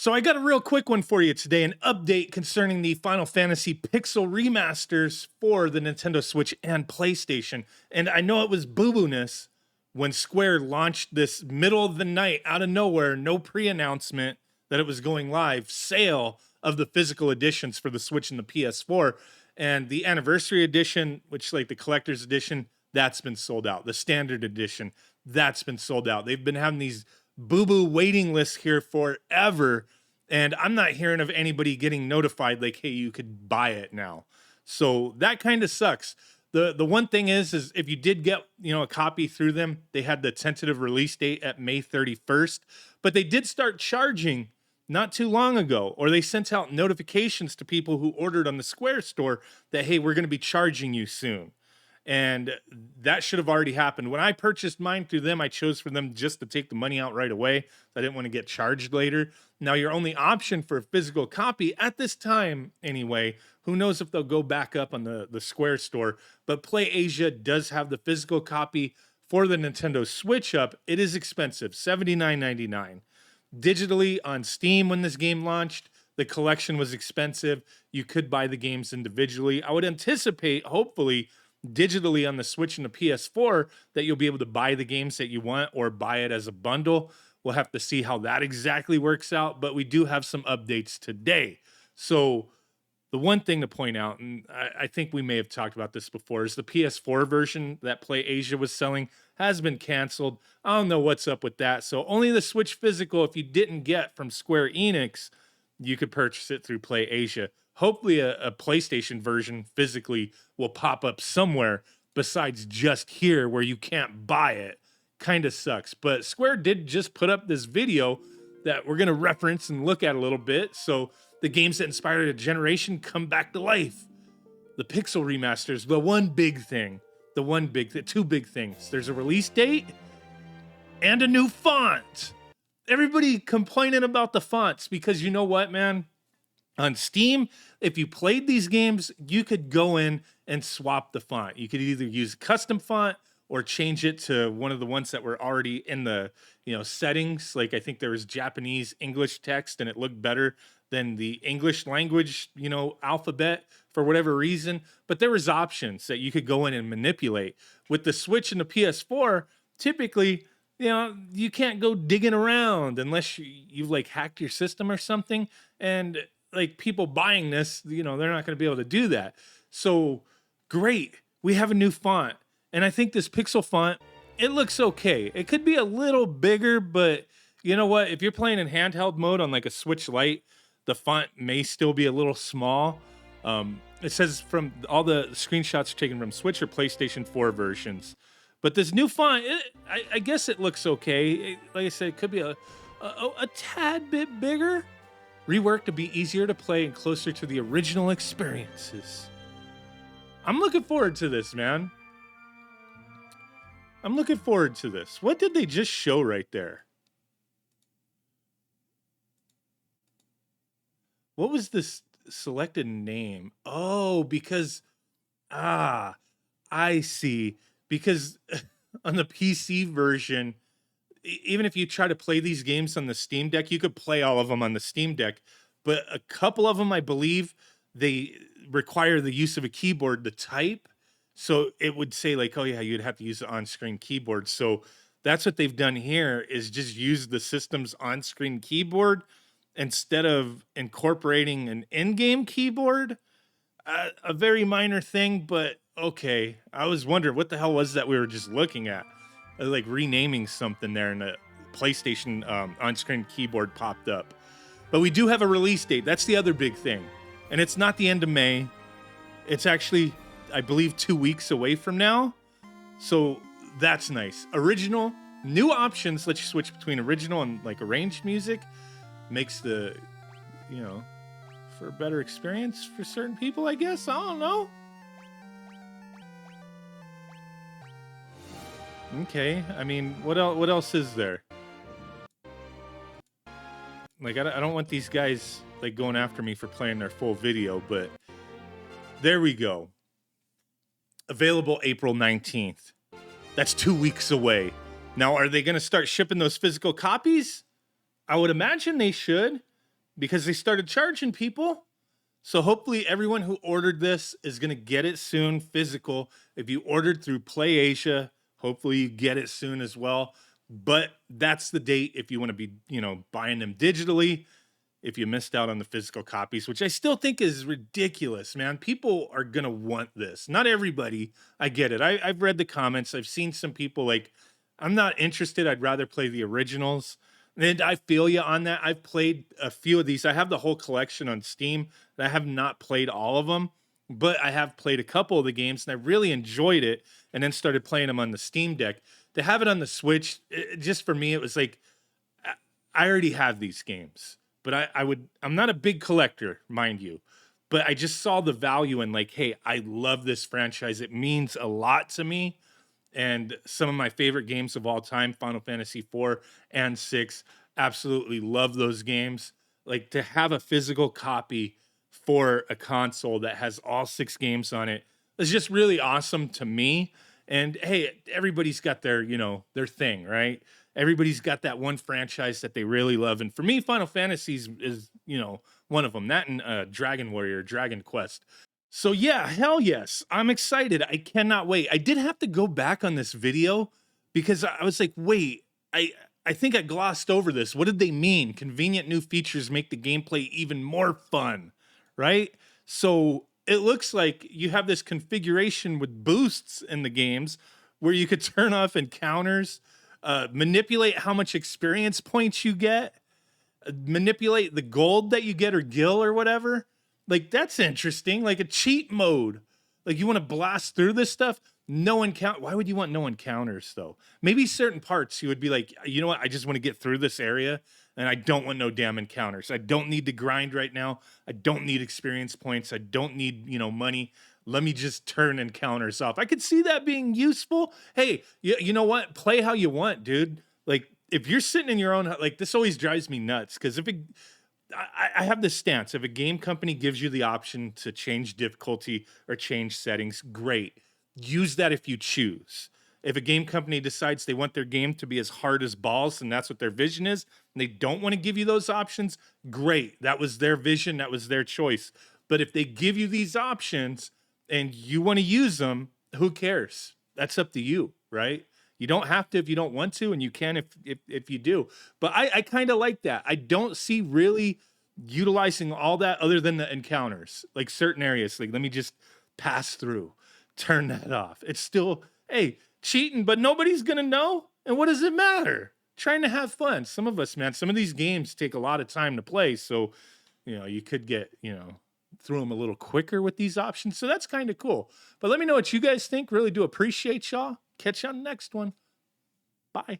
So I got a real quick one for you today, an update concerning the Final Fantasy Pixel remasters for the Nintendo Switch and PlayStation. And I know it was boo-boo-ness when Square launched this middle of the night, out of nowhere, no pre-announcement that it was going live, sale of the physical editions for the Switch and the PS4. And the anniversary edition, which like the collector's edition, that's been sold out. The standard edition, that's been sold out. They've been having these boo-boo waiting lists here forever, and I'm not hearing of anybody getting notified like, hey, you could buy it now. So that kind of sucks. The one thing is if you did get, a copy through them, they had the tentative release date at May 31st, but they did start charging not too long ago, or they sent out notifications to people who ordered on the Square store that, hey, we're going to be charging you soon. And that should have already happened. When I purchased mine through them, I chose for them just to take the money out right away. So I didn't want to get charged later. Now, your only option for a physical copy at this time, anyway, who knows if they'll go back up on the Square store, but PlayAsia does have the physical copy for the Nintendo Switch up. It is expensive, $79.99. Digitally on Steam when this game launched, the collection was expensive. You could buy the games individually. I would anticipate, hopefully, digitally on the Switch and the PS4 that you'll be able to buy the games that you want or buy it as a bundle. We'll have to see how that exactly works out, but we do have some updates today. So the one thing to point out, and I think we may have talked about this before, is the PS4 version that PlayAsia was selling has been canceled. I don't know what's up with that. So only the Switch physical, if you didn't get from Square Enix, you could purchase it through PlayAsia. Hopefully a PlayStation version physically will pop up somewhere besides just here where you can't buy it. Kind of sucks. But Square did just put up this video that we're going to reference and look at a little bit. So the games that inspired a generation come back to life. The Pixel remasters, two big things. There's a release date and a new font. Everybody complaining about the fonts because you know what, man? On Steam, if you played these games, you could go in and swap the font. You could either use custom font or change it to one of the ones that were already in the settings. Like I think there was Japanese English text and it looked better than the English language alphabet for whatever reason. But there was options that you could go in and manipulate. With the Switch and the PS4, typically you can't go digging around unless you've like hacked your system or something. And like people buying this, they're not going to be able to do that. So great. We have a new font. And I think this Pixel font, it looks okay. It could be a little bigger, but you know what? If you're playing in handheld mode on like a Switch Lite, the font may still be a little small. It says from all the screenshots are taken from Switch or PlayStation 4 versions. But this new font, I guess it looks okay. Like I said, it could be a tad bit bigger. Reworked to be easier to play and closer to the original experiences. I'm looking forward to this, man. I'm looking forward to this. What did they just show right there? What was this selected name? Oh, because, I see. Because on the PC version, even if you try to play these games on the Steam Deck, you could play all of them on the Steam Deck. But a couple of them, I believe, they require the use of a keyboard to type. So it would say like, oh yeah, you'd have to use the on-screen keyboard. So that's what they've done here is just use the system's on-screen keyboard instead of incorporating an in-game keyboard. A very minor thing, but okay. I was wondering what the hell was that we were just looking at? Like renaming something there and the PlayStation on-screen keyboard popped up. But we do have a release date. That's the other big thing. And it's not the end of May. It's actually, I believe, 2 weeks away from now. So that's nice. Original, new options let you switch between original and like arranged music. Makes the, for a better experience for certain people, I guess. I don't know. Okay, I mean, what else is there? Like, I don't want these guys like going after me for playing their full video, but there we go. Available April 19th. That's 2 weeks away. Now, are they going to start shipping those physical copies? I would imagine they should. because they started charging people. So hopefully everyone who ordered this is going to get it soon, physical. If you ordered through Play Asia, hopefully you get it soon as well. But that's the date if you want to be, buying them digitally. If you missed out on the physical copies, which I still think is ridiculous, man. People are going to want this. Not everybody. I get it. I've read the comments. I've seen some people like, I'm not interested. I'd rather play the originals. And I feel you on that. I've played a few of these. I have the whole collection on Steam. I have not played all of them, but I have played a couple of the games and I really enjoyed it, and then started playing them on the Steam Deck. To have it on the Switch, just for me, it was like, I already have these games, but I'm not a big collector, mind you, but I just saw the value in like, hey, I love this franchise. It means a lot to me. And some of my favorite games of all time, Final Fantasy 4 and 6, absolutely love those games. Like, to have a physical copy for a console that has all 6 games on it is just really awesome to me. And hey, everybody's got their, their thing, right? Everybody's got that one franchise that they really love. And for me, Final Fantasies is, one of them. That and Dragon Warrior, Dragon Quest. So yeah, hell yes. I'm excited. I cannot wait. I did have to go back on this video because I was like, wait, I think I glossed over this. What did they mean? Convenient new features make the gameplay even more fun, right? So it looks like you have this configuration with boosts in the games where you could turn off encounters, manipulate how much experience points you get, manipulate the gold that you get or gil or whatever. Like, that's interesting. Like a cheat mode. Like, you want to blast through this stuff? No encounter. Why would you want no encounters, though? Maybe certain parts you would be like, you know what? I just want to get through this area, and I don't want no damn encounters. I don't need to grind right now. I don't need experience points. I don't need, money. Let me just turn encounters off. I could see that being useful. Hey, you know what? Play how you want, dude. Like, if you're sitting in your own, like, this always drives me nuts, because I have this stance. If a game company gives you the option to change difficulty or change settings, great. Use that if you choose. If a game company decides they want their game to be as hard as balls and that's what their vision is, and they don't want to give you those options, great. That was their vision. That was their choice. But if they give you these options and you want to use them, who cares? That's up to you, right? You don't have to if you don't want to, and you can if you do. But I kind of like that. I don't see really utilizing all that other than the encounters, like certain areas. Like, let me just pass through, turn that off. It's still, hey, cheating, but nobody's gonna know. And what does it matter? Trying to have fun. Some of us, man, some of these games take a lot of time to play. So, you could get, through them a little quicker with these options. So that's kind of cool. But let me know what you guys think. Really do appreciate y'all. Catch you on the next one. Bye.